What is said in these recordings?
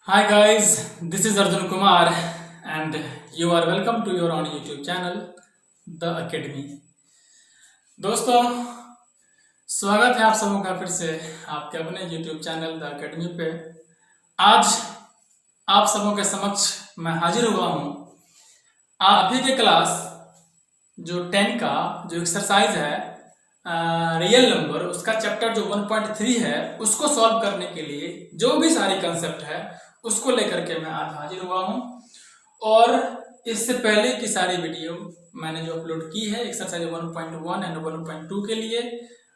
Hi guys, this is Arjun Kumar and you are welcome to your own YouTube channel The Academy। दोस्तों, स्वागत है आप सबों का फिर से आपके अपने YouTube चैनल द अकेडमी पे। आज आप सबों के समक्ष मैं हाजिर हुआ हूँ आप ही के क्लास जो 10 का जो एक्सरसाइज है रियल नंबर, उसका चैप्टर जो 1.3 है उसको सॉल्व करने के लिए जो भी सारी कंसेप्ट है उसको लेकर के मैं आज हाजिर हुआ हूँ। और इससे पहले की सारी वीडियो मैंने जो अपलोड की है एक्सरसाइज 1.1 एंड 1.2 के लिए,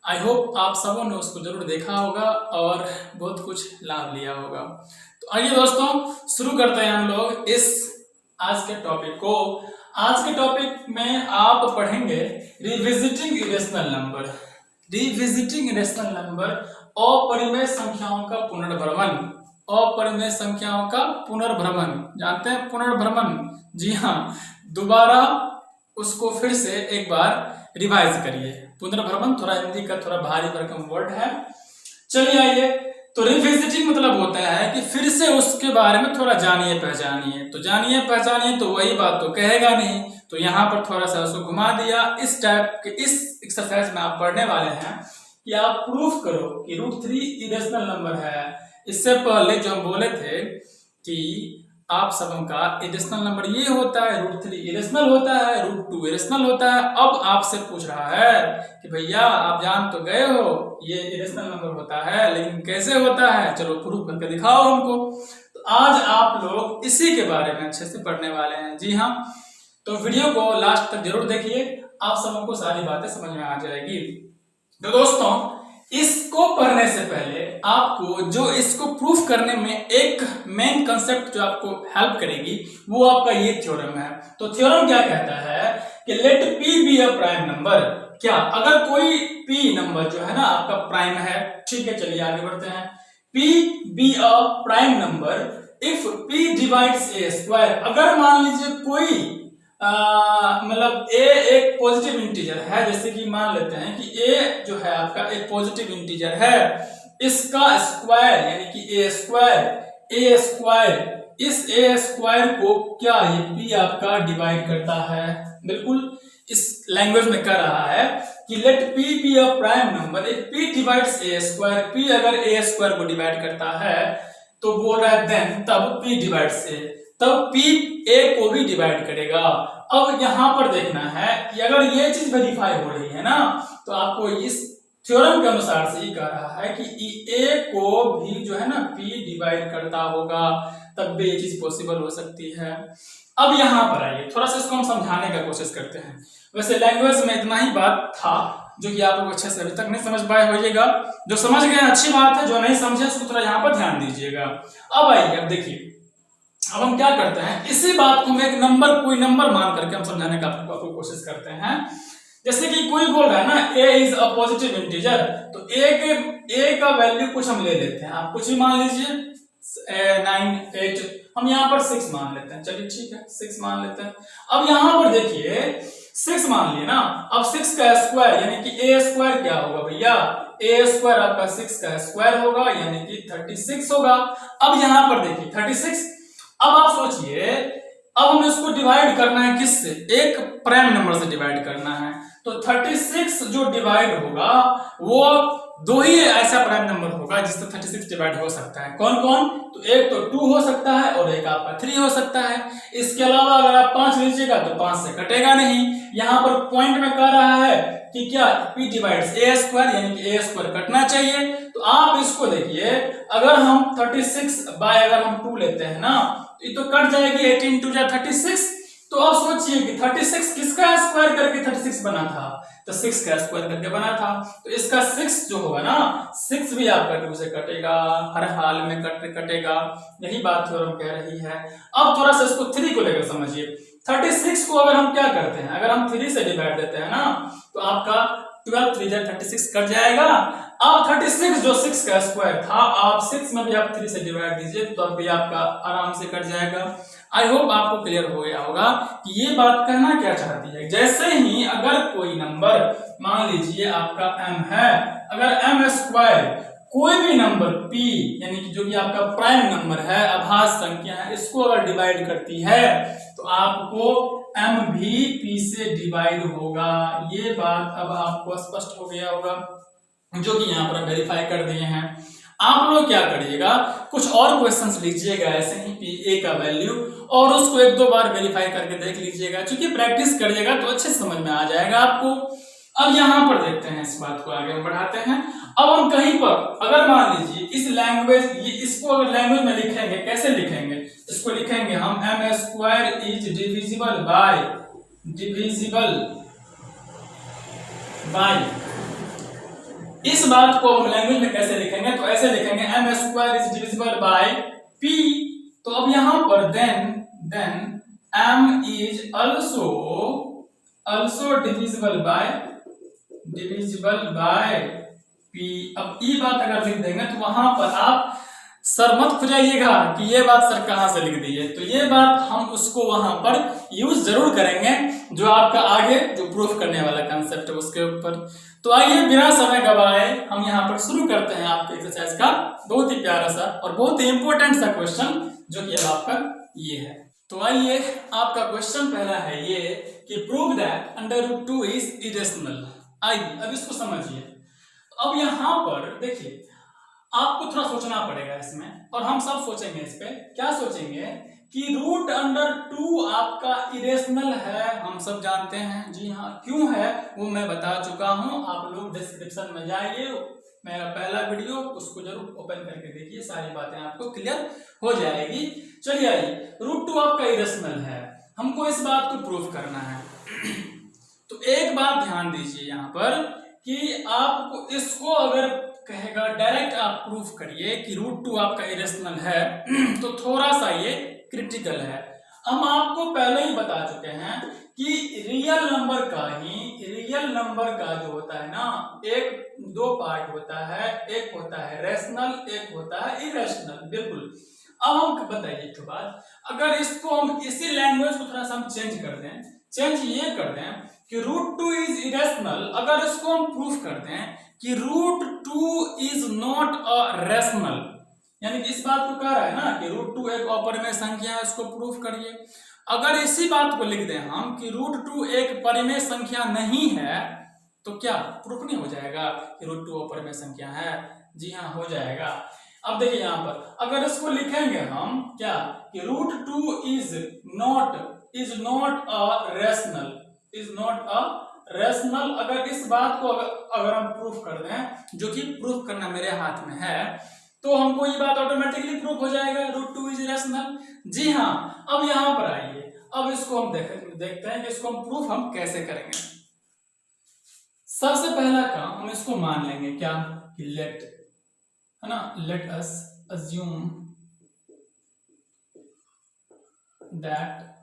आई होप आप सबों ने उसको जरूर देखा होगा और बहुत कुछ लाभ लिया होगा। तो आइए दोस्तों शुरू करते हैं हम लोग इस आज के टॉपिक को। आज के टॉपिक में आप पढ़ेंगे revisiting irrational number. Revisiting irrational number, अपरिमेय संख्याओं का पुनर्भ्रमण। अपरिमेय संख्याओं का पुनर्भ्रमण, जानते हैं पुनर्भ्रमण? जी हाँ, दोबारा उसको फिर से एक बार रिवाइज करिए। पुनर्भ्रमण थोड़ा हिंदी का थोड़ा भारी भरकम वर्ड है। चलिए आइए, तो रिविजिटिंग मतलब होता है कि फिर से उसके बारे में थोड़ा जानिए पहचानिए। तो जानिए पहचानिए तो वही बात तो कहेगा नहीं, तो यहाँ पर थोड़ा सा उसको घुमा दिया। इस टाइप के इस एक्सरसाइज में आप पढ़ने वाले हैं कि आप प्रूफ करो कि √3 इरेशनल नंबर है। इससे पहले जो हम बोले थे कि आप सबों का इरेशनल नंबर ये होता है, √3 इरेशनल होता है, √2 इरेशनल होता है। अब आपसे पूछ रहा है कि भैया आप जान तो गए हो ये इरेशनल नंबर होता है, लेकिन कैसे होता है, चलो प्रूफ करके दिखाओ हमको। तो आज आप लोग इसी के बारे में अच्छे से पढ़ने वाले हैं। जी हाँ, तो वीडियो को लास्ट तक जरूर देखिए, आप सबों को सारी बातें समझ में आ जाएगी। तो दोस्तों, इसको पढ़ने से पहले आपको जो इसको प्रूफ करने में एक मेन कंसेप्ट जो आपको हेल्प करेगी वो आपका ये थ्योरम है। तो थ्योरम क्या कहता है कि let P be a prime number. क्या अगर कोई P नंबर जो है ना आपका प्राइम है, ठीक है, चलिए आगे बढ़ते हैं। P be a prime number if P divides a square. अगर मान लीजिए कोई मतलब a एक पॉजिटिव इंटीजर है, जैसे कि मान लेते हैं कि a जो है आपका एक पॉजिटिव इंटीजर है, इसका स्क्वायर यानी कि a स्क्वायर, इस a स्क्वायर को क्या ये p आपका डिवाइड करता है। बिल्कुल इस लैंग्वेज में कह रहा है कि let p be a prime number if p divides a square. p अगर a स्क्वायर को डिवाइड करता है तो बोल रहा है देन तब p डिवाइड्स a, तब P A को भी डिवाइड करेगा। अब यहां पर देखना है कि अगर ये चीज वेरीफाई हो रही है ना, तो आपको इस थ्योरम के अनुसार से ये कह रहा है कि A को भी जो है ना P डिवाइड करता होगा, तब भी ये चीज पॉसिबल हो सकती है। अब यहां पर आइए, थोड़ा सा इसको हम समझाने का कोशिश करते हैं। वैसे लैंग्वेज में इतना ही बात था जो कि आप लोग अच्छे से अभी तक नहीं समझ पाए होइएगा। जो समझ गए अच्छी बात है, जो नहीं समझे उसको थोड़ा यहाँ पर ध्यान दीजिएगा। अब आइए, अब देखिए, अब हम क्या करते हैं, इसी बात को हम एक नंबर, कोई नंबर मान करके हम समझाने का आपको कोशिश करते हैं। जैसे कि कोई बोल रहा है ना a is a positive integer, तो a का वैल्यू कुछ हम ले लेते हैं। आप कुछ भी मान लीजिए, 9 8, हम यहाँ पर 6 मान लेते हैं। चलिए ठीक है, 6 मान लेते हैं। अब यहाँ पर देखिए 6 मान लिए ना, अब 6 का स्क्वायर यानी कि a स्क्वायर क्या होगा भैया, a स्क्वायर आपका 6 का स्क्वायर होगा यानी कि 36 होगा। अब यहाँ पर देखिए 36, अब आप सोचिए, अब हमें इसको डिवाइड करना है किससे, एक प्राइम नंबर से डिवाइड करना है। तो 36 जो डिवाइड होगा वो दो ही ऐसा प्राइम नंबर होगा जिससे 36 डिवाइड हो सकता है। कौन कौन? तो एक तो 2 हो सकता है और एक आपका 3 हो सकता है। इसके अलावा अगर आप 5 लीजिएगा तो 5 से कटेगा नहीं। यहाँ पर पॉइंट में कह रहा है कि क्या P डिवाइड्स a स्क्वायर यानी कि a स्क्वायर कटना चाहिए। तो आप इसको देखिए, अगर हम 36 बाय अगर हम 2 लेते हैं ना, तो ये तो कट जाएगी, 18 2 जा 36। तो अब सोचिए कि 36 किसका स्क्वायर करके 36 बना था, तो 6 का स्क्वायर करके बना था। तो इसका 6 जो होगा ना, 6 भी आपका 2 से कटेगा, हर हाल में कटेगा। यही बात थ्योरम कह रही है। अब थोड़ा सा इसको 3 को लेकर समझिए। 36 को अगर हम क्या करते हैं, अगर हम 3 से डिवाइड देते हैं ना, तो आपका 12 3 जा 36 कट जाएगा। अब 36 जो 6 का स्क्वायर था, आप 6 में भी आप 3 से डिवाइड दीजिए तो अब भी आपका आराम से कट जाएगा। आई होप आपको क्लियर हो गया होगा कि ये बात कहना क्या चाहती है। जैसे ही अगर कोई नंबर मान लीजिए आपका m है, अगर m स्क्वायर कोई भी नंबर p यानी कि जो कि आपका प्राइम नंबर है, अभाज्य संख्या है, इसको अगर डिवाइड करती है तो आपको m भी p से डिवाइड होगा। ये बात अब आपको स्पष्ट हो गया होगा, जो कि यहाँ पर वेरीफाई कर दिए हैं। आप लोग क्या करिएगा, कुछ और क्वेश्चंस लीजिएगा ऐसे ही पी ए का वैल्यू, और उसको एक दो बार वेरीफाई करके देख लीजिएगा, क्योंकि प्रैक्टिस करिएगा तो अच्छे समझ में आ जाएगा आपको। अब यहाँ पर देखते हैं, इस बात को आगे बढ़ाते हैं। अब हम कहीं पर अगर मान लीजिए इस लैंग्वेज, ये इसको अगर लैंग्वेज में लिखेंगे, कैसे लिखेंगे, इसको लिखेंगे हम m square is divisible bye, इस बात को हम लैंग्वेज में कैसे लिखेंगे, तो ऐसे लिखेंगे m square is divisible by p। तो अब यहां पर then m is also divisible by p। अब ये बात अगर लिख देंगे तो वहां पर आप सर मत खुजाइएगा कि ये बात सर कहां से लिख दी है, तो ये बात हम उसको वहां पर यूज जरूर करेंगे, जो आपका आगे जो प्रूफ करने वाला कंसेप्ट है उसके ऊपर। तो आइए बिना समय गवाए हम यहाँ पर शुरू करते हैं आपके एक्सरसाइज का बहुत ही प्यारा सा और बहुत ही इंपॉर्टेंट सा क्वेश्चन, जो कि अब आपका ये है। तो आइए, आपका क्वेश्चन पहला है ये कि प्रूव दैट √2 इज इरेशनल। आइए अब इसको समझिए। अब यहाँ पर देखिए, आपको थोड़ा सोचना पड़ेगा इसमें, और हम सब सोचेंगे इस पे। क्या सोचेंगे कि √2 आपका इरेशनल है, हम सब जानते हैं। जी हाँ, क्यों है वो मैं बता चुका हूं, आप लोग डिस्क्रिप्शन में जाइए, मेरा पहला वीडियो उसको जरूर ओपन करके देखिए, सारी बातें आपको क्लियर हो जाएगी। चलिए आइए, √2 आपका इरेशनल है, हमको इस बात को प्रूफ करना है। तो एक बात ध्यान दीजिए यहाँ पर कि आपको इसको अगर कहेगा डायरेक्ट आप प्रूफ करिए कि √2 आपका इरेशनल है, तो थोड़ा सा ये क्रिटिकल है। हम आपको पहले ही बता चुके हैं कि रियल नंबर का जो होता है ना, एक दो पार्ट होता है, एक होता है रेशनल, एक होता है इरेशनल। बिल्कुल। अब हम बताइए एक बात, अगर इसको हम इसी लैंग्वेज को थोड़ा सा हम चेंज कर दें, चेंज ये कर दें कि √2 इज इरेशनल, अगर इसको हम प्रूफ कर दें कि √2 इज नॉट अ रेशनल, यानी कि इस बात को कह रहा है ना कि √2 एक अपरिमेय संख्या है, इसको प्रूफ करिए। अगर इसी बात को लिख दें हम कि √2 एक परिमेय संख्या नहीं है, तो क्या प्रूफ नहीं हो जाएगा कि √2 अपरिमेय संख्या है? जी हाँ, हो जाएगा। अब देखिए यहाँ पर अगर इसको लिखेंगे हम क्या कि √2 इज नॉट अ रेशनल, अगर इस बात को अगर हम प्रूफ कर दें, जो कि प्रूफ करना मेरे हाथ में है, तो हमको ये बात ऑटोमेटिकली प्रूफ हो जाएगा √2 इज रेशनल। जी हाँ, अब यहाँ पर आइए, अब इसको हम देखते हैं कि इसको हम प्रूफ हम कैसे करेंगे। सबसे पहला काम हम इसको मान लेंगे क्या कि let us assume that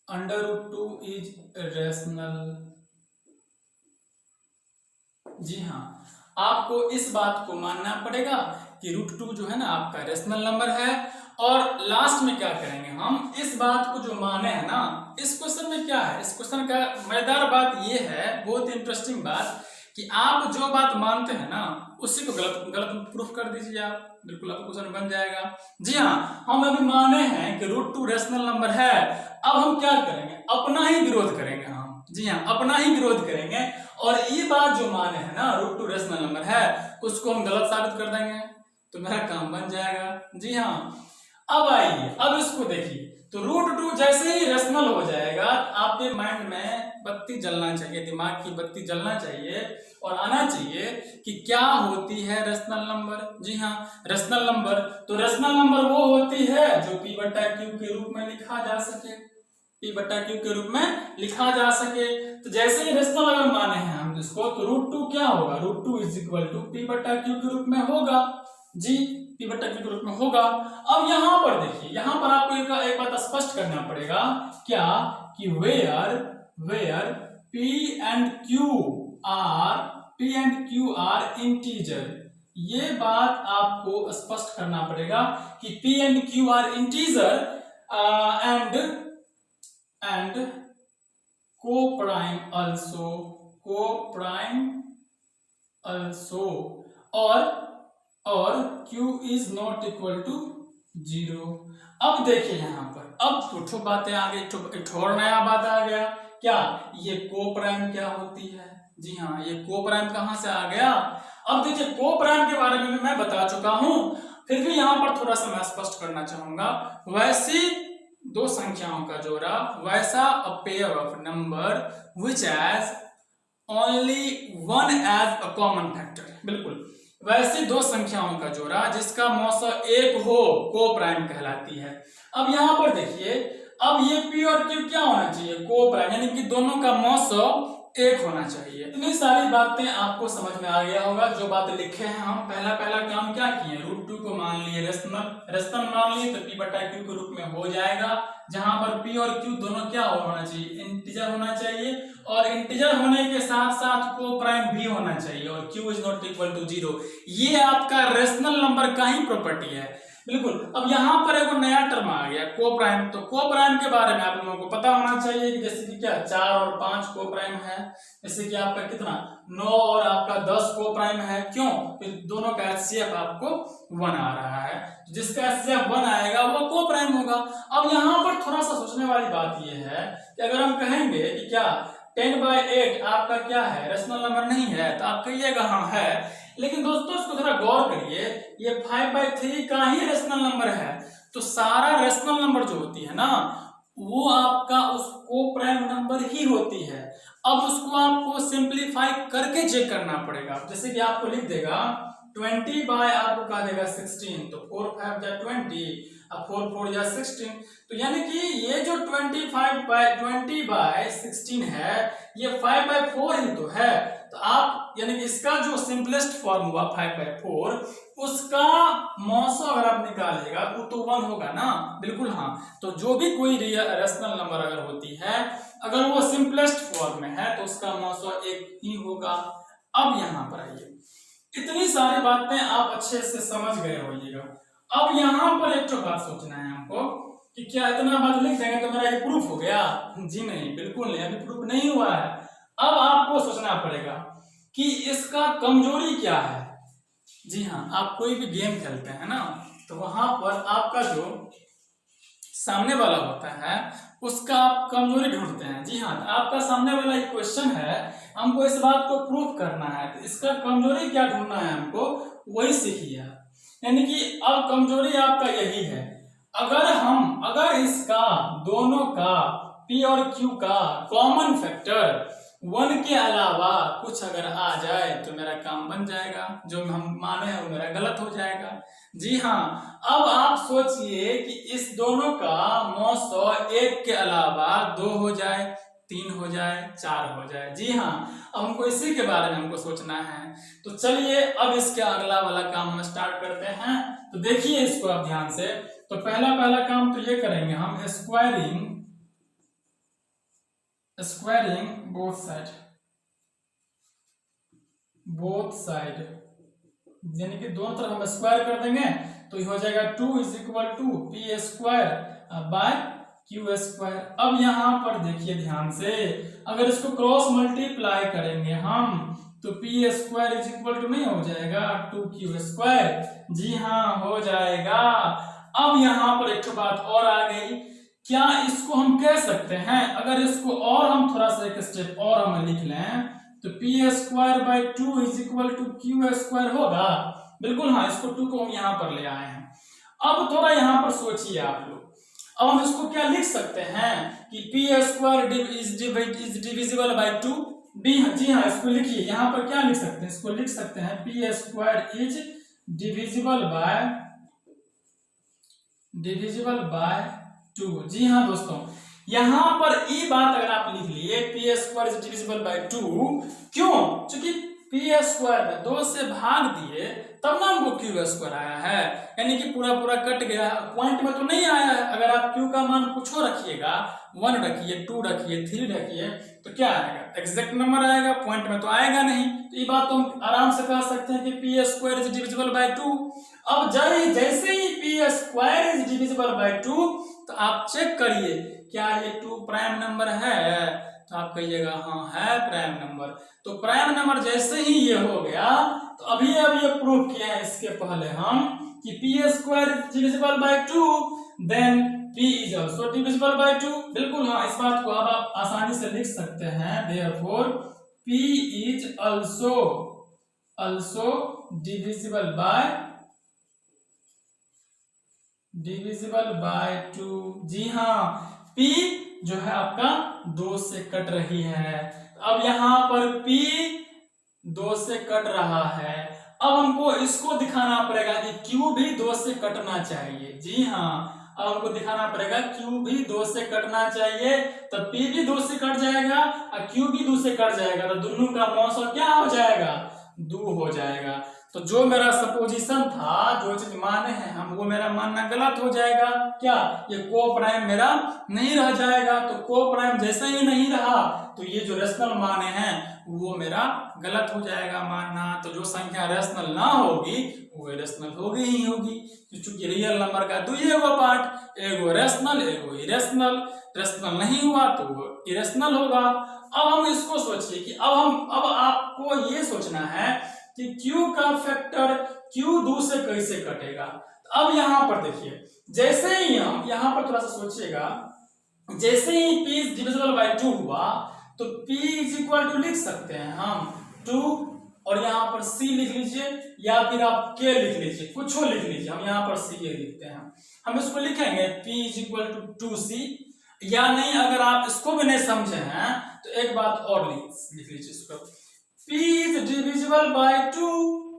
√2 is rational. जी हाँ, आपको इस बात को मानना पड़ेगा कि √2 जो है ना आपका रेशनल नंबर है। और लास्ट में क्या करेंगे हम, इस बात को जो माने है ना, इस क्वेश्चन में क्या है, इस क्वेश्चन का मजेदार बात ये है, बहुत इंटरेस्टिंग बात, कि आप जो बात मानते हैं ना उसी को गलत प्रूफ कर दीजिए आप, बिल्कुल आपका क्वेश्चन बन जाएगा। जी हाँ, हम अभी माने हैं कि √2 रेशनल नंबर है, अब हम क्या करेंगे, अपना ही विरोध करेंगे हम। जी हाँ, अपना ही विरोध करेंगे, और ये बात जो माने है ना √2 रेशनल नंबर है, उसको हम गलत साबित कर देंगे, तो मेरा काम बन जाएगा। जी हाँ, अब आइए, अब इसको देखिए, तो √2 जैसे ही रेशनल हो जाएगा, आपके माइंड में बत्ती जलना चाहिए, दिमाग की बत्ती जलना चाहिए और आना चाहिए कि क्या होती है रेशनल नंबर। जी हाँ, रेशनल नंबर, तो रेशनल नंबर वो होती है जो p/q के रूप में लिखा जा सके, p/q के रूप में लिखा जा सके। तो जैसे ही रेशनल अगर माने हैं हम इसको, तो √2 क्या होगा, √2 = p/q के रूप में होगा। जी, p/q के रूप में होगा। अब यहाँ पर देखिए, यहाँ पर आपको एक बात स्पष्ट करना पड़ेगा, क्या कि where p and q are integer, ये बात आपको स्पष्ट करना पड़ेगा कि p and q are integer and co-prime also और Q is not equal to 0। अब देखिए यहाँ पर अब कुछ बातें आ गई, एक और नया बात आ गया। क्या ये कोप्राइम क्या होती है? जी हाँ, ये कोप्राइम कहाँ से आ गया? अब देखिए कोप्राइम के बारे में मैं बता चुका हूं, फिर भी यहाँ पर थोड़ा सा मैं स्पष्ट करना चाहूंगा। वैसी दो संख्याओं का जोड़ा, वैसा a pair of number which has only one as a common factor. बिल्कुल वैसी दो संख्याओं का जोड़ा जिसका मौसा एक हो, कोप्राइम कहलाती है। अब यहाँ पर देखिए, अब ये P और Q क्या होना चाहिए? कोप्राइम, यानी कि दोनों का मौसा एक होना चाहिए। इतनी सारी बातें आपको समझ में आ गया होगा। जो बातें लिखे हैं हम पहला काम क्या किए? √2 को मान लिए रेशनल मान लिए, तो P बटा Q के रूप में हो जाएगा, जहां पर P और Q दोनों क्या होना चाहिए? इंटीजर होना चाहिए, और इंटीजर होने के साथ साथ कोप्राइम भी होना चाहिए, और Q is not equal to 0। ये आपका रेशनल नंबर का ही प्रॉपर्टी है। बिल्कुल। अब यहाँ पर एक नया टर्म आ गया कोप्राइम। तो कोप्राइम के बारे में आप लोगों को पता होना चाहिए कि जैसे कि क्या 4 और 5 कोप्राइम है, जैसे कि आपका कितना 9 और आपका 10 कोप्राइम है। क्यों? दोनों का HCF आपको 1 आ रहा है, जिसका HCF 1 आएगा वो कोप्राइम होगा। अब यहाँ पर थोड़ा सा सोचने वाली बात ये है कि अगर हम कहेंगे कि क्या 10/8 आपका क्या है? रेशनल नंबर नहीं है, तो आप कहिएगा हाँ है, लेकिन दोस्तों इसको थोड़ा गौर करिए, ये 5/3 का ही रेशनल नंबर है। तो सारा रेशनल नंबर जो होती है ना, वो आपका उस कोप्राइम नंबर ही होती है। अब उसको आपको सिंपलीफाई करके चेक करना पड़ेगा। जैसे कि आपको लिख देगा 20 बाय आपको कहा देगा 16, तो 4 5 जा 20, अब 4 4 जा 16। तो यानी कि ये जो 20 बाय 16 है, ये 5/4 ही तो है। तो आप यानी कि इसका जो सिंपलेस्ट फॉर्म हुआ 5/4, उसका मौसा अगर आप निकालेगा वो तो 1 होगा ना। बिल्कुल हाँ। तो जो भी कोई रेशनल नंबर अगर होती है, अगर वो सिंपलेस्ट फॉर्म में है, तो उसका मौसा 1 ही होगा। अब यहाँ पर आइए, इतनी सारी बातें आप अच्छे से समझ गए होइएगा। अब यहाँ पर एक तो बात सोचना है हमको कि क्या इतना बात लिख देंगे तो मेरा ये प्रूफ हो गया? जी नहीं, बिल्कुल नहीं, अभी प्रूफ नहीं हुआ है। अब आपको सोचना पड़ेगा कि इसका कमजोरी क्या है। जी हाँ, आप कोई भी गेम खेलते हैं ना, तो वहां पर आपका जो सामने वाला होता है उसका आप कमजोरी ढूंढते हैं। जी हाँ, आपका सामने वाला एक क्वेश्चन है, हमको इस बात को प्रूफ करना है, तो इसका कमजोरी क्या ढूंढना है हमको, वही सीखिए। यानी कि अब कमजोरी आपका यही है, अगर इसका दोनों का P और Q का कॉमन फैक्टर 1 के अलावा कुछ अगर आ जाए तो मेरा काम बन जाएगा, जो हम माने हैं वो मेरा गलत हो जाएगा। जी हाँ, अब आप सोचिए कि इस दोनों का मौसा 1 के अलावा 2 हो जाए, 3 हो जाए, 4 हो जाए। जी हाँ, अब हमको इसी के बारे में हमको सोचना है। तो चलिए अब इसके अगला वाला काम हम स्टार्ट करते हैं। तो देखिए इसको आप ध्यान से। तो पहला काम तो ये करेंगे हम, स्क्वायरिंग बोथ साइड, यानी कि दोनों तरफ हम स्क्वायर कर देंगे, तो ये हो जाएगा 2 is equal to P² bye Q²। अब यहाँ पर देखिए ध्यान से, अगर इसको क्रॉस मल्टीप्लाई करेंगे हम, तो P² इज इक्वल टू नहीं हो जाएगा 2Q²। जी हाँ, हो जाएगा। अब यहाँ पर एक बात और आ गई, क्या इसको हम कह सकते हैं, अगर इसको और हम थोड़ा सा एक स्टेप और हम लिख लें, तो P²/2 is equal to Q² होगा। बिल्कुल हाँ, इसको 2 को हम यहाँ पर ले आए हैं। अब थोड़ा यहाँ पर सोचिए आप लोग, अब हम इसको क्या लिख सकते हैं कि P² इज डिविजिबल बाय 2। जी हाँ, इसको लिखिए, यहाँ पर क्या लिख सकते हैं, इसको लिख सकते हैं P² इज डिविजिबल बाय 2। जी हाँ दोस्तों, यहां पर ये बात अगर आप लिख लिए P² इज डिविजिबल बाय 2, क्यों? क्योंकि P² में 2 से भाग दिए तब ना हमको Q² आया है, यानी कि पूरा कट गया, पॉइंट में तो नहीं आया है। अगर आप Q का मान कुछ और रखिएगा, 1 रखिए, 2 रखिए, 3 रखिए, तो क्या आएगा? एग्जैक्ट नंबर आएगा, पॉइंट में तो आएगा नहीं। तो ये बात तो हम आराम से कह सकते हैं कि P² इज डिविजिबल बाय 2। अब जैसे ही P² इज डिविजिबल बाय 2, तो आप चेक करिए क्या ये 2 प्राइम नंबर है, तो तो आप कहिएगा हाँ है प्राइम नंबर। तो प्राइम नंबर जैसे ही ये हो गया तो अभी अब ये प्रूफ किया है इसके पहले हम कि P square divisible by 2 then p is also divisible by 2। बिल्कुल हाँ, इस बात को अब आप आसानी से लिख सकते हैं therefore p is also divisible by 2। जी हाँ, p जो है आपका 2 से कट रही है। अब यहाँ पर p 2 से कट रहा है। अब हमको इसको दिखाना पड़ेगा कि q भी 2 से कटना चाहिए। जी हाँ, अब हमको दिखाना पड़ेगा q भी 2 से कटना चाहिए, तो p भी 2 से कट जाएगा और q भी 2 से कट जाएगा, तो दोनों का मौसा क्या हो जाएगा, 2 हो जाएगा। तो जो मेरा सपोजिशन था, जो चीज माने हैं हम, वो मेरा मानना गलत हो जाएगा। क्या ये को प्राइम मेरा नहीं रह जाएगा? तो को प्राइम जैसे ही नहीं रहा तो ये जो रेशनल माने हैं वो मेरा गलत हो जाएगा मानना। तो जो संख्या रेशनल ना होगी वो रेशनल होगी ही होगी, क्योंकि रियल नंबर का दो एगो पार्ट, एगो रेशनल एगो इरेशनल। रेशनल नहीं हुआ तो वो इरेशनल होगा। अब हम इसको सोचिए कि अब आपको ये सोचना है कि q का फैक्टर q 2 से कैसे कटेगा। अब यहाँ पर देखिए, जैसे ही हम यहाँ पर थोड़ा सा सोचिएगा, जैसे ही p डिविजिबल बाय 2 हुआ तो p इज इक्वल टू लिख सकते हैं हम 2 और यहाँ पर c लिख लीजिए या फिर आप k लिख लीजिए, कुछ लिख लीजिए। हम यहाँ पर c लिखते हैं, हम इसको लिखेंगे p is equal to 2c। या नहीं, अगर आप इसको भी नहीं समझे हैं तो एक बात और लिख लीजिए इसको, p is divisible by 2,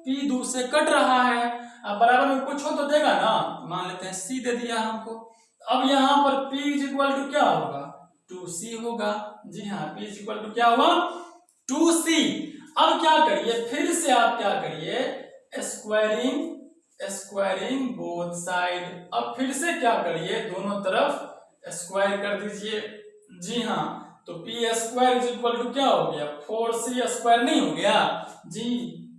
p 2 से कट रहा है। अब बराबर में कुछ हो तो देगा ना, मान लेते हैं c दे दिया हमको। अब यहाँ पर p इज इक्वल टू क्या होगा, 2c होगा। जी हाँ, p इज इक्वल टू क्या हुआ, 2c। अब क्या करिए, फिर से आप क्या करिए, स्क्वायरिंग बोथ साइड। अब फिर से क्या करिए, दोनों तरफ स्क्वायर कर दीजिए। जी हाँ, तो P square is equal to क्या हो गया, 4c स्क्वायर नहीं हो गया जी,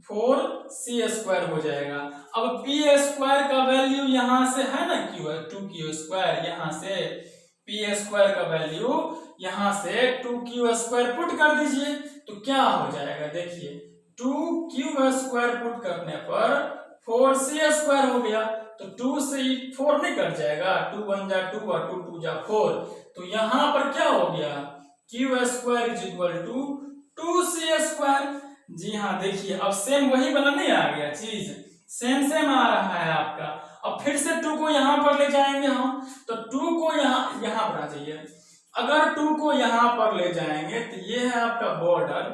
4c स्क्वायर हो जाएगा। अब पी स्क्वायर का वैल्यू यहाँ से है ना, क्यू है 2q स्क्वायर, यहाँ से पी स्क्वायर का वैल्यू यहाँ से 2q स्क्वायर पुट कर दीजिए तो क्या हो जाएगा, देखिए 2q स्क्वायर पुट करने पर 4c स्क्वायर हो गया। तो 2 से 4 नहीं कट जाएगा, 2 1 जा 2 और 2 2 जा 4। तो यहाँ पर क्या हो गया, q square is equal to 2c square. जी हाँ, देखिए अब सेम वही वाला नहीं आ गया, चीज सेम आ रहा है आपका। अब फिर से 2 को यहाँ पर ले जाएंगे हम, तो 2 को यहाँ पर आ जाइए। अगर 2 को यहाँ पर ले जाएंगे तो ये है आपका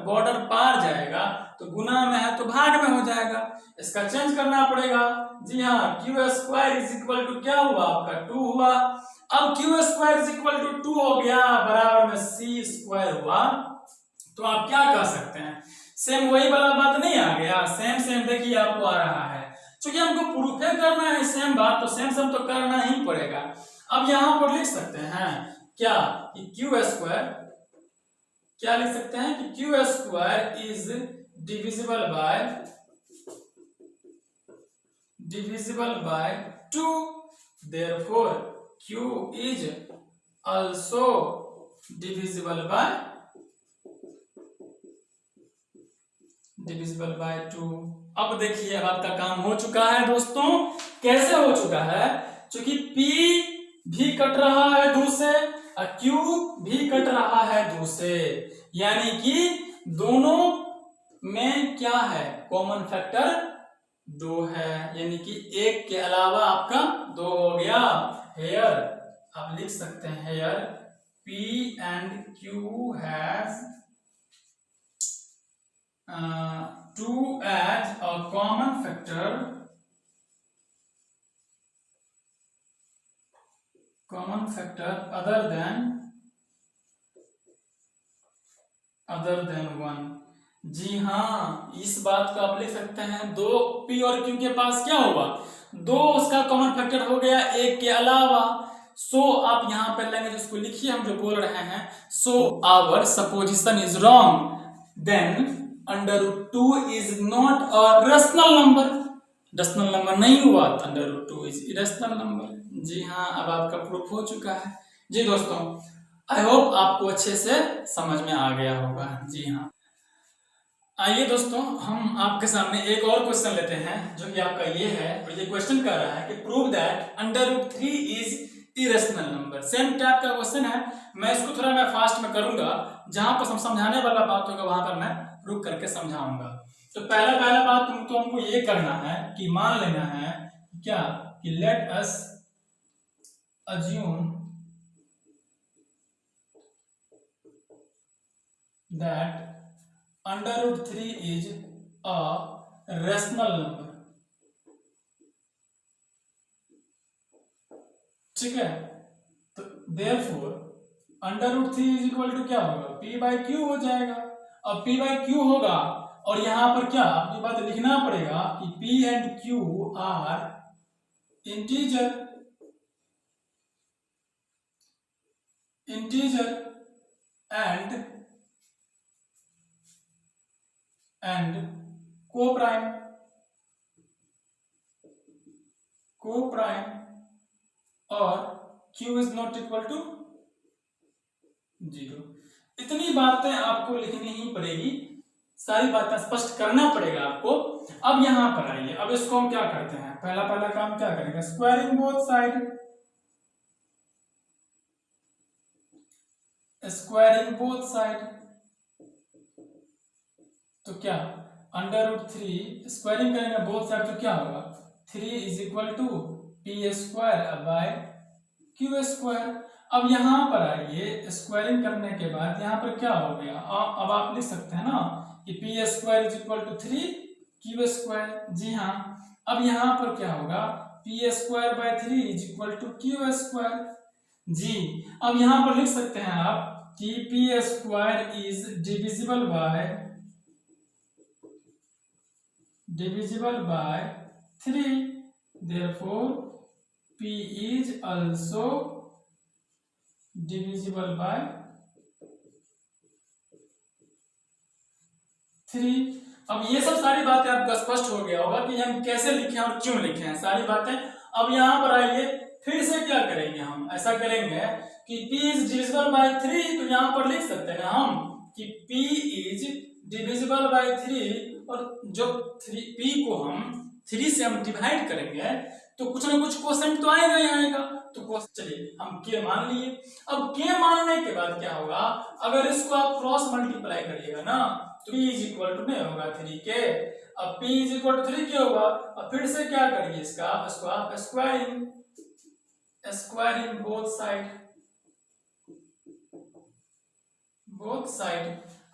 बॉर्डर पार जाएगा तो गुना में है तो भाग में हो जाएगा, इसका चेंज करना पड़ेगा। जी हाँ, q square is equal to क्या हुआ आपका, 2 हुआ। अब q square is equal to 2 हो गया, बराबर में c स्क्वायर हुआ। तो आप क्या कह सकते हैं, सेम वही वाला बात नहीं आ गया, सेम देखिए आपको आ रहा है। क्योंकि हमको प्रूफ करना है सेम बात, तो सेम तो करना ही पड़ेगा। अब यहाँ पर लिख सकते हैं क्या कि q स्क्वायर, क्या लिख सकते हैं कि q square is divisible by 2, therefore q is also divisible by 2। अब देखिए, अब आपका काम हो चुका है दोस्तों। कैसे हो चुका है, क्योंकि p भी कट रहा है 2 से और q भी कट रहा है 2 से, यानी कि दोनों में क्या है, कॉमन फैक्टर 2 है, यानी कि एक के अलावा आपका 2 हो गया। हेयर आप लिख सकते हैं, hair p and q has 2 as a common factor other than 1। जी हाँ, इस बात को आप लिख सकते हैं, 2 p और q के पास क्या होगा, 2 उसका कॉमन फैक्टर हो गया एक के अलावा। सो आप यहाँ पर लेंगे, जिसको लिखिए हम जो बोल रहे हैं, so our supposition is wrong, then √2 is not a rational number. Rational number नहीं हुआ तो √2 इज इरेशनल नंबर। जी हाँ, अब आपका प्रूफ हो चुका है। जी दोस्तों, आई होप आपको अच्छे से समझ में आ गया होगा। जी हाँ, आइए दोस्तों, हम आपके सामने एक और क्वेश्चन लेते हैं जो कि आपका ये है, और ये क्वेश्चन कह रहा है कि prove that √3 is irrational number. Same type का क्वेश्चन है, मैं इसको थोड़ा मैं फास्ट में करूंगा, जहां पर हम समझाने वाला बात होगा वहां पर मैं रुक करके समझाऊंगा। तो पहला बात तो हमको ये करना है कि मान लेना है क्या कि let us assume that √3 is a rational number। ठीक है, तो therefore √3 is equal to क्या होगा, p/q हो जाएगा। अब p/q होगा और यहां पर क्या आपकी बात लिखना पड़ेगा कि p and q are integer and co-prime और q is not equal to 0। इतनी बातें आपको लिखनी ही पड़ेगी, सारी बातें स्पष्ट करना पड़ेगा आपको। अब यहां पर आइए, अब इसको हम क्या करते हैं, पहला काम क्या करेंगे, स्क्वायरिंग बोथ साइड। तो क्या √3 स्क्वायरिंग करेंगे बोथ साइड तो क्या होगा, 3 इज इक्वल टू p² अब यहां पर आइए, स्क्वायरिंग करने के बाद यहां पर क्या हो गया, अब आप लिख सकते हैं ना कि p² is equal to 3q²। जी हाँ, अब यहां पर क्या होगा, p²/3 is equal to q²। जी, अब यहां पर लिख सकते हैं आप कि p² is divisible bye 3, therefore p is also divisible by 3। अब ये सब सारी बातें आपको स्पष्ट हो गया होगा कि हम कैसे लिखे और क्यों लिखे हैं सारी बातें। अब यहां पर आइए, फिर से क्या करेंगे, हम ऐसा करेंगे कि p is divisible by 3, तो यहां पर लिख सकते हैं हम कि p is divisible by 3, और जो p को हम 3 से हम डिवाइड करेंगे तो कुछ ना कुछ क्वोशेंट तो आएगा ही आएगा। तो चलिए हम k मान लिए। अब k मानने के बाद क्या होगा, अगर इसको आप क्रॉस मल्टीप्लाई करिएगा ना तो p इज इक्वल टू नहीं होगा 3k। अब p is equal to 3k होगा। अब फिर से क्या करिए, इसको आप स्क्वायरिंग बोथ साइड।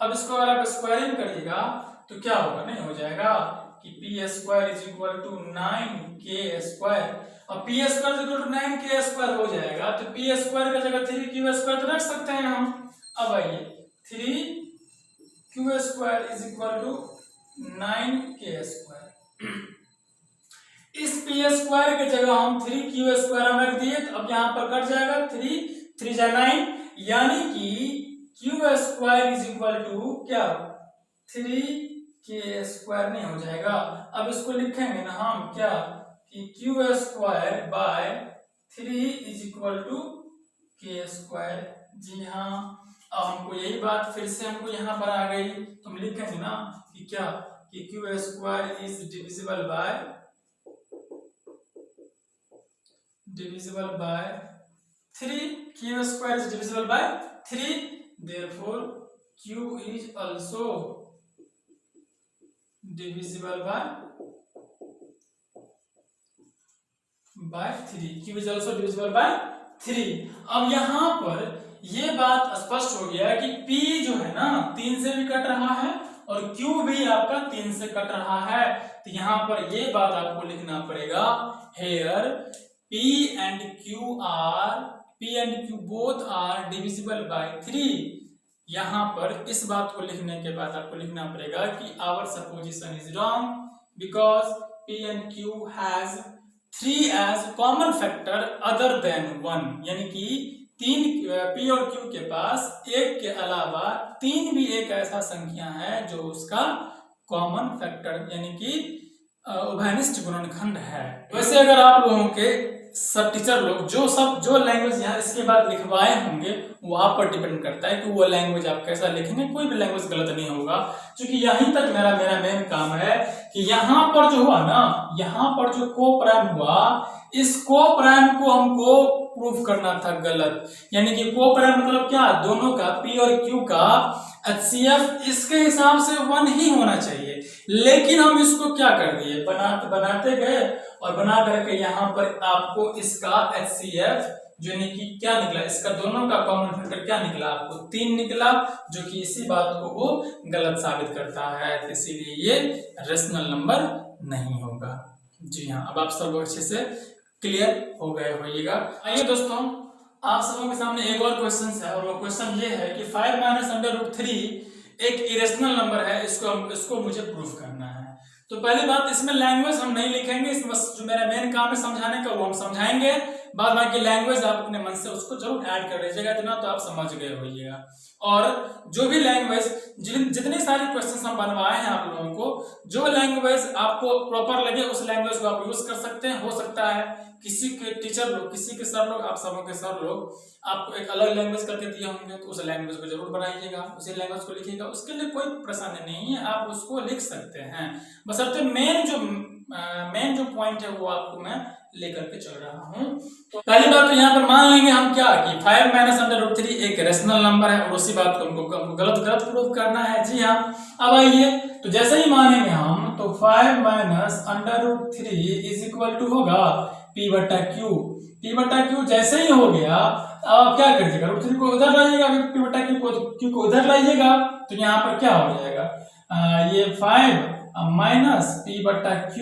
अब इसको अगर आप स्क्वायरिंग करिएगा तो क्या होगा, नहीं हो जाएगा कि p² is equal to 9k²। अब p² is equal to 9k² हो जाएगा तो p² की जगह 3q² तो रख सकते हैं हम। अब आइए, 3q² is equal to 9k²। इस p² की जगह हम 3q² रख दिए तो अब यहां पर कट जाएगा, 3 जा 9, यानी कि q² इज इक्वल टू क्या, 3k² नहीं हो जाएगा। अब इसको लिखेंगे ना हम क्या कि q² by 3 is equal to k²। जी हाँ, अब हमको यही बात फिर से हमको यहाँ पर आ गई, तो हम लिखेंगे ना कि क्या कि q² is divisible bye 3, q² is divisible bye 3, therefore q is also divisible by 3, q is also divisible by 3। अब यहां पर ये बात स्पष्ट हो गया कि p जो है ना 3 से भी कट रहा है और q भी आपका 3 से कट रहा है। तो यहां पर ये बात आपको लिखना पड़ेगा, here p and q both are divisible by 3। यहां पर इस बात को लिखने के बाद आपको लिखना पड़ेगा कि our supposition is wrong because p and q has 3 as common factor other than 1, यानी कि p और q के पास 1 के अलावा 3 भी एक ऐसा संख्या है जो उसका कॉमन फैक्टर यानी कि उभयनिष्ठ गुणनखंड है। वैसे अगर आप लोगों के सब टीचर लोग जो लैंग्वेज यहाँ इसके बाद लिखवाए होंगे वो आप पर डिपेंड करता है कि वो लैंग्वेज आप कैसा लिखेंगे। कोई भी लैंग्वेज गलत नहीं होगा, क्योंकि यहीं तक मेरा मेन काम है कि यहाँ पर जो हुआ ना, यहाँ पर जो को प्राइम हुआ, इस को प्राइम को हमको प्रूफ करना था गलत। यानी कि को प्राइम मतलब क्या, दोनों का पी और क्यू का HCF इसके हिसाब से 1 ही होना चाहिए, लेकिन हम इसको क्या कर दिए, बनाते गए और बना करके यहाँ पर आपको इसका HCF जो यानी कि क्या निकला, इसका दोनों का कॉमन फैक्टर क्या निकला, आपको 3 निकला, जो कि इसी बात को वो गलत साबित करता है। इसीलिए ये रेशनल नंबर नहीं होगा। जी हाँ, अब आप सब लोग अच्छे से क्लियर हो गए होइएगा। आइए दोस्तों, आप सबों के सामने एक और क्वेश्चन है, और वो क्वेश्चन ये है कि 5 माइनस अंडर रूट 3 एक इरेशनल नंबर है, इसको मुझे प्रूफ करना है। तो पहली बात, इसमें लैंग्वेज हम नहीं लिखेंगे, इसमें बस जो मेरा मेन काम है समझाने का वो हम समझाएंगे, बाद बाकी लैंग्वेज आप अपने मन से उसको जरूर ऐड कर लीजिएगा, इतना तो आप समझ गए होइएगा। और जो भी लैंग्वेज, जितने सारे क्वेश्चन हम बनवाए हैं आप लोगों को, जो लैंग्वेज आपको प्रॉपर लगे उस लैंग्वेज को आप यूज कर सकते हैं। हो सकता है किसी के टीचर लोग, किसी के सर लोग, आप सबों के सर लोग आपको एक अलग लैंग्वेज करके दिए होंगे, तो उस लैंग्वेज को जरूर बनाइएगा, उसी लैंग्वेज को लिखिएगा, उसके लिए कोई परेशानी नहीं है, आप उसको लिख सकते हैं। बशर्ते मेन जो पॉइंट है वो आपको मैं लेकर के चल रहा हूँ। तो पहली बात तो यहाँ पर मान लेंगे हम क्या कि 5 माइनस अंडर रूट 3 एक रेशनल नंबर है, और उसी बात को हमको गलत प्रूफ करना है। जी हाँ, अब आइए, तो जैसे ही मानेंगे हम, तो 5 minus under root 3 is equal to होगा P बटा Q जैसे ही हो गया, अब आप क्या करिएगा, रूट 3 को उधर लाइएगा, P बटा Q को उधर लाइएगा, तो यहाँ पर क्या हो जाएगा, ये 5 माइनस P बटा Q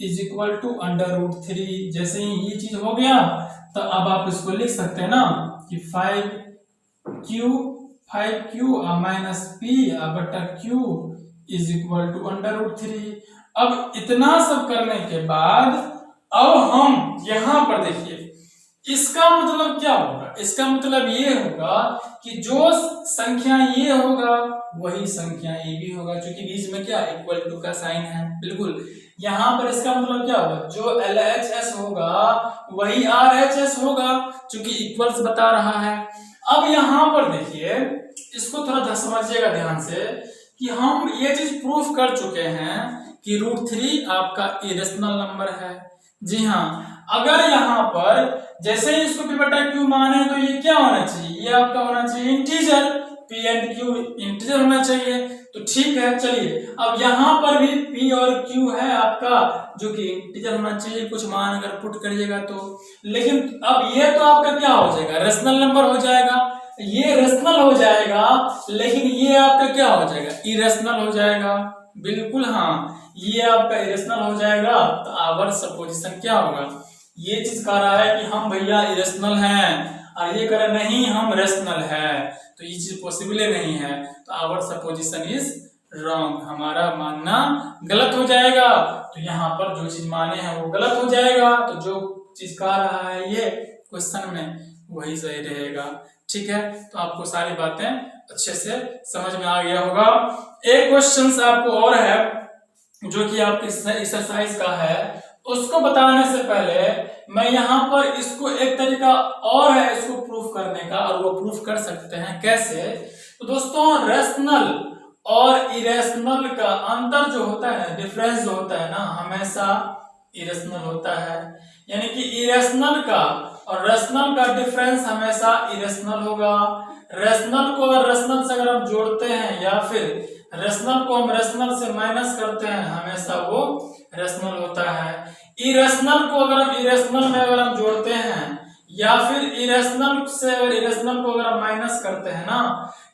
is equal to under root 3। जैसे ही ये चीज हो गया, तो अब आप इसको लिख सकते हैं ना कि 5Q माइनस P बटा Q is equal to under root 3। अब इतना सब करने के बाद अब हम यहाँ पर देखिए, इसका मतलब क्या होगा, इसका मतलब ये होगा कि जो संख्या ये होगा वही संख्या ये भी होगा, क्योंकि बीच में क्या इक्वल टू का साइन है। बिल्कुल, यहाँ पर इसका मतलब क्या होगा, जो LHS होगा वही RHS होगा, क्योंकि इक्वल्स बता रहा है। अब यहाँ पर देखिए, इसको थोड़ा समझिएगा ध्यान से कि हम ये चीज प्रूफ कर चुके हैं कि रूट 3 आपका इरेशनल नंबर है। जी हाँ, अगर यहाँ पर जैसे ही इसको P बटा Q माने, तो ये क्या होना चाहिए, ये आपका होना चाहिए integer, P and Q integer होना चाहिए। तो ठीक है, चलिए, अब यहाँ पर भी P और Q है आपका, जो कि इंटीजर होना चाहिए, कुछ मान अगर पुट करिएगा तो। लेकिन अब ये तो आपका क्या हो जाएगा, रेशनल नंबर हो जाएगा, ये रेशनल हो जाएगा, लेकिन ये आपका क्या हो जाएगा, इरेशनल हो जाएगा। बिल्कुल हाँ, ये आपका इरेशनल हो जाएगा। तो आवर सपोजिशन क्या होगा, ये चीज कह रहा है कि हम भैया इरेशनल हैं, और ये कह रहा नहीं हम रेशनल है, तो ये चीज पॉसिबल नहीं है। तो आवर सपोजिशन इज रॉन्ग, हमारा मानना गलत हो जाएगा। तो यहाँ पर जो चीज माने हैं वो गलत हो जाएगा, तो जो चीज कह रहा है ये क्वेश्चन में वही सही रहेगा। ठीक है, तो आपको सारी बातें अच्छे से समझ में आ गया होगा। एक क्वेश्चन आपको और है जो कि आपकी एक्सरसाइज का है, उसको बताने से पहले मैं यहाँ पर इसको एक तरीका और है इसको प्रूफ करने का, और वो प्रूफ कर सकते हैं कैसे। तो दोस्तों, रेशनल और इरेशनल का अंतर जो होता है, डिफरेंस जो होता है ना, हमेशा इरेशनल होता है। यानी कि इरेशनल का और रेशनल का डिफरेंस हमेशा इरेशनल होगा। रेशनल को अगर रेशनल से अगर हम जोड़ते हैं, या फिर रेशनल को हम रेशनल से माइनस करते हैं, हमेशा वो रेशनल होता है। इरेशनल को अगर हम इरेशनल में अगर हम जोड़ते हैं, या फिर इरेशनल से अगर इरेशनल को अगर हम माइनस करते हैं ना,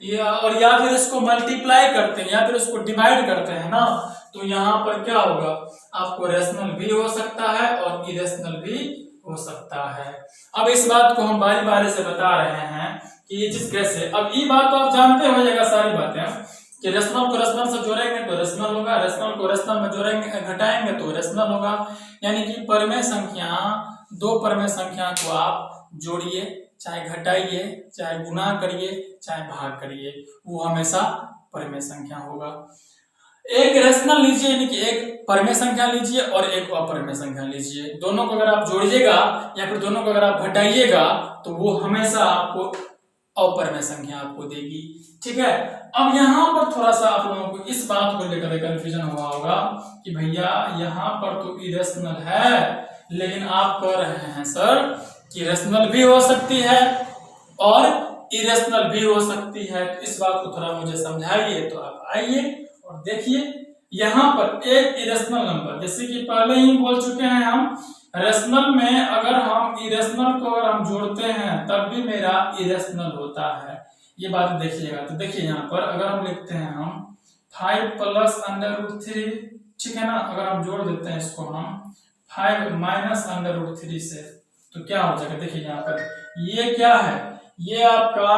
या फिर इसको मल्टीप्लाई करते हैं, या फिर इसको डिवाइड करते हैं ना, तो यहाँ पर क्या होगा, आपको रेशनल भी हो सकता है और इरेशनल भी हो सकता है। अब इस बात को हम बारी बारी से बता रहे हैं कि ये चीज कैसे। अब ये बात तो आप जानते हो जाएगा सारी बातें कि रेशनल को रेशनल से जोड़ेंगे तो रेशनल होगा, रेशनल को रेशनल में जोड़ेंगे घटाएंगे तो रेशनल होगा। यानी कि परमेय संख्या, दो परमेय संख्या को आप जोड़िए, चाहे घटाइए, चाहे गुना करिए, चाहे भाग करिए, वो हमेशा परमेय संख्या होगा। एक रेशनल लीजिए, यानी कि एक परमेय संख्या लीजिए और एक अपरिमेय संख्या लीजिए। दोनों को अगर आप जोड़िएगा या फिर दोनों को अगर आप घटाइएगा तो वो हमेशा आपको अपरिमेय संख्या आपको देगी। ठीक है, अब यहाँ पर थोड़ा सा आप लोगों को इस बात को लेकर कंफ्यूजन हुआ होगा कि भैया यहाँ पर तो इरेशनल है, लेकिन आप कह रहे हैं सर कि रेशनल भी हो सकती है और इरेशनल भी हो सकती है। तो इस बात को थोड़ा मुझे समझाइए। तो आप आइए और देखिए, यहाँ पर एक इरेशनल नंबर, जैसे कि पहले ही बोल चुके हैं हम, रेशनल में अगर हम इरेशनल को अगर हम जोड़ते हैं तब भी मेरा इरेशनल होता है। ये बात देखिएगा। तो देखिए यहाँ पर अगर हम लिखते हैं हम 5 प्लस अंडर रूट 3, ठीक है ना, अगर हम जोड़ देते हैं इसको हम 5 माइनस अंडर रूट 3 से, तो क्या हो जाएगा। देखिए यहाँ पर ये क्या है, ये आपका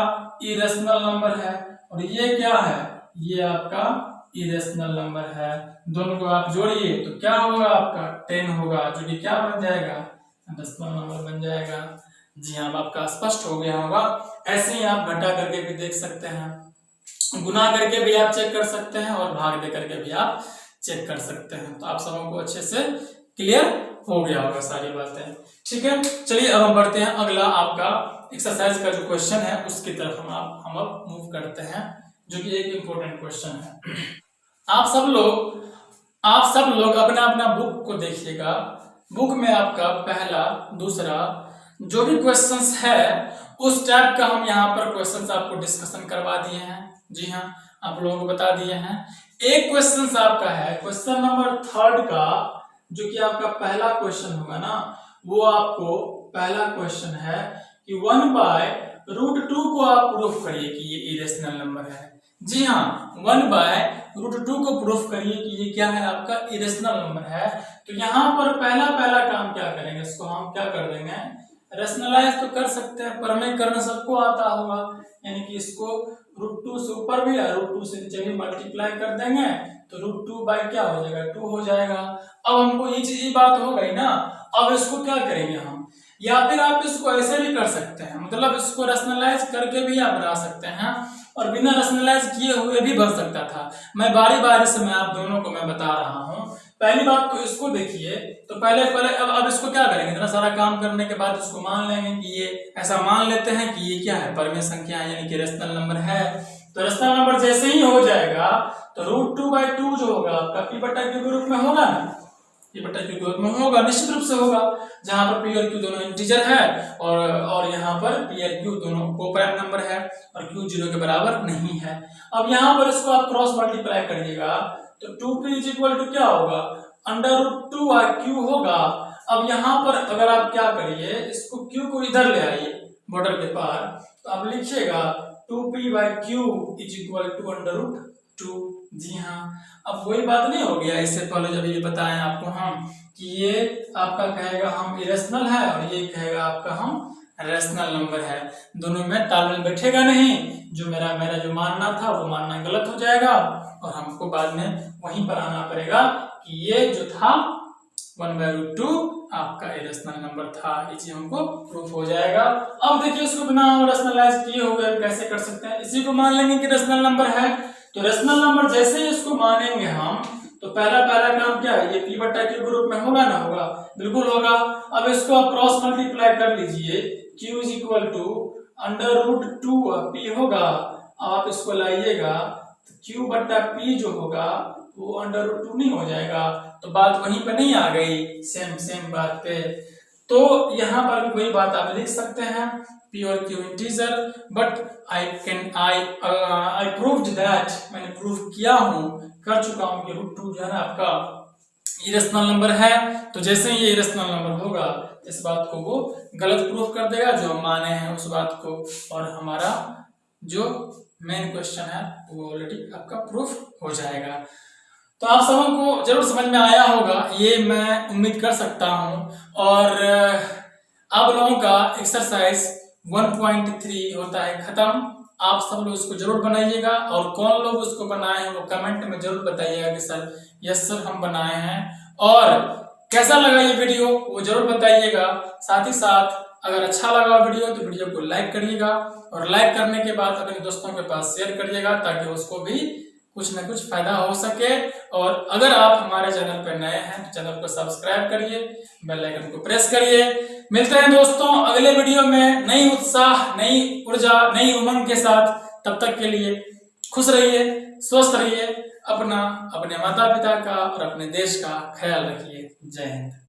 इरेशनल नंबर है और ये क्या है, ये आपका इरेशनल नंबर है। दोनों को आप जोड़िए तो क्या होगा, आपका 10 होगा, जो कि क्या बन जाएगा, डेसिमल नंबर बन जाएगा। जी हाँ, आपका स्पष्ट हो गया होगा। ऐसे ही आप घटा करके भी देख सकते हैं, गुना करके भी आप चेक कर सकते हैं और भाग दे करके भी आप चेक कर सकते हैं। तो आप सबों को अच्छे से क्लियर हो गया होगा सारी बातें। ठीक है, चलिए अब हम बढ़ते हैं अगला आपका एक्सरसाइज का जो क्वेश्चन है उसकी तरफ हम अब मूव करते हैं, जो कि एक इम्पोर्टेंट क्वेश्चन है। आप सब लोग अपना अपना बुक को देखिएगा। बुक में आपका पहला दूसरा जो भी क्वेश्चंस है उस टाइप का हम यहाँ पर क्वेश्चंस आपको डिस्कशन करवा दिए हैं। जी हाँ, आप लोगों को बता दिए हैं। एक क्वेश्चन आपका है क्वेश्चन नंबर 3 का, जो कि आपका पहला क्वेश्चन होगा ना, वो आपको पहला क्वेश्चन है कि 1/√2 को आप प्रूफ करिए कि ये इरेशनल नंबर है। जी हाँ, 1/√2 को प्रूफ करिए कि ये क्या है, आपका इरेशनल नंबर है। तो यहाँ पर पहला काम क्या करेंगे, इसको हम क्या कर देंगे, रेशनलाइज तो कर सकते हैं, परमेय करना सबको आता होगा, यानी कि इसको √2 से ऊपर भी या √2 से नीचे भी मल्टीप्लाई कर देंगे तो √2 बाई क्या हो जाएगा, 2 हो जाएगा। अब हमको ये बात हो गई ना, अब इसको क्या करेंगे हम, या फिर आप इसको ऐसे भी कर सकते हैं, मतलब इसको रेशनलाइज करके भी आप बना सकते हैं और बिना रेशनलाइज किए हुए भी बन सकता था। मैं बारी बारी से मैं आप दोनों को मैं बता रहा हूँ। पहली बात तो इसको देखिए, तो पहले अब इसको क्या करेंगे, इतना सारा काम करने के बाद इसको मान लेंगे कि ये, ऐसा मान लेते हैं कि ये क्या है, परमेय संख्या है, यानी कि रेशनल नंबर है। तो रेशनल नंबर जैसे ही हो जाएगा तो √2/2 जो होगा आपका p/q के रूप में होगा ना, p/q के रूप में होगा, निश्चित रूप से होगा, जहां पर p और q दोनों इंटीजर है और यहाँ पर p और q दोनों कोप्राइम नंबर है और q 0 के बराबर नहीं है। अब यहाँ पर इसको आप क्रॉस मल्टीप्लाई करिएगा तो 2p = क्या होगा, √2/q होगा। अब यहाँ पर अगर आप क्या करिए, इसको q को इधर ले आइए बॉर्डर के पार, तो आप लिखिएगा 2p/q = √2। जी हाँ, अब वही बात नहीं हो गया, इससे पहले जब ये बताएं आपको हम कि ये आपका कहेगा हम इरेशनल है और ये कहेगा आपका हम रेशनल नंबर है, दोनों में तालमेल बैठेगा नहीं। जो मेरा जो मानना था वो मानना गलत हो जाएगा और हमको बाद में वहीं पर आना पड़ेगा कि ये जो था 1/√2 आपका इरेशनल नंबर था, ये चीज हमको प्रूफ हो जाएगा। अब देखिए इसको बिना रेशनलाइज किए हुए कैसे कर सकते हैं, इसी को मान लेंगे कि रेशनल नंबर है। तो रेशनल नंबर जैसे ही इसको मानेंगे हम, तो पहला काम क्या है, ये p/q के रूप में होगा ना, होगा, बिल्कुल होगा। अब इसको आप क्रॉस मल्टीप्लाई कर लीजिए, q = √2p होगा। अब आप इसको लाइएगा तो q/p जो होगा वो √2 नहीं हो जाएगा, तो बात वहीं पे नहीं आ गई, सेम बात पे। तो यहाँ पर भी वही बात आप लिख सकते हैं, p और q integer, but I proved that, मैंने प्रूव किया हूँ, कर चुका हूँ कि √2 जो है ना आपका इरेशनल नंबर है। तो जैसे ही ये इरेशनल नंबर होगा इस बात को वो गलत प्रूफ कर देगा जो हम माने हैं उस बात को, और हमारा जो मेन क्वेश्चन है वो ऑलरेडी आपका प्रूफ हो जाएगा। तो आप सबों को जरूर समझ में आया होगा, ये मैं उम्मीद कर सकता हूँ। और आप लोगों का एक्सरसाइज 1.3 होता है खत्म। आप सब लोग इसको जरूर बनाइएगा और कौन लोग उसको बनाए हैं वो कमेंट में जरूर बताइएगा कि सर यस सर हम बनाए हैं, और कैसा लगा ये वीडियो वो जरूर बताइएगा। साथ ही साथ अगर अच्छा लगा वीडियो तो वीडियो को लाइक करिएगा और लाइक करने के बाद अपने दोस्तों के पास शेयर करिएगा ताकि उसको भी कुछ ना कुछ फायदा हो सके। और अगर आप हमारे चैनल पर नए हैं तो चैनल को सब्सक्राइब करिए, बेल आइकन को प्रेस करिए। मिलते हैं दोस्तों अगले वीडियो में नई उत्साह, नई ऊर्जा, नई उमंग के साथ। तब तक के लिए खुश रहिए, स्वस्थ रहिए, अपना, अपने माता पिता का और अपने देश का ख्याल रखिए। जय हिंद।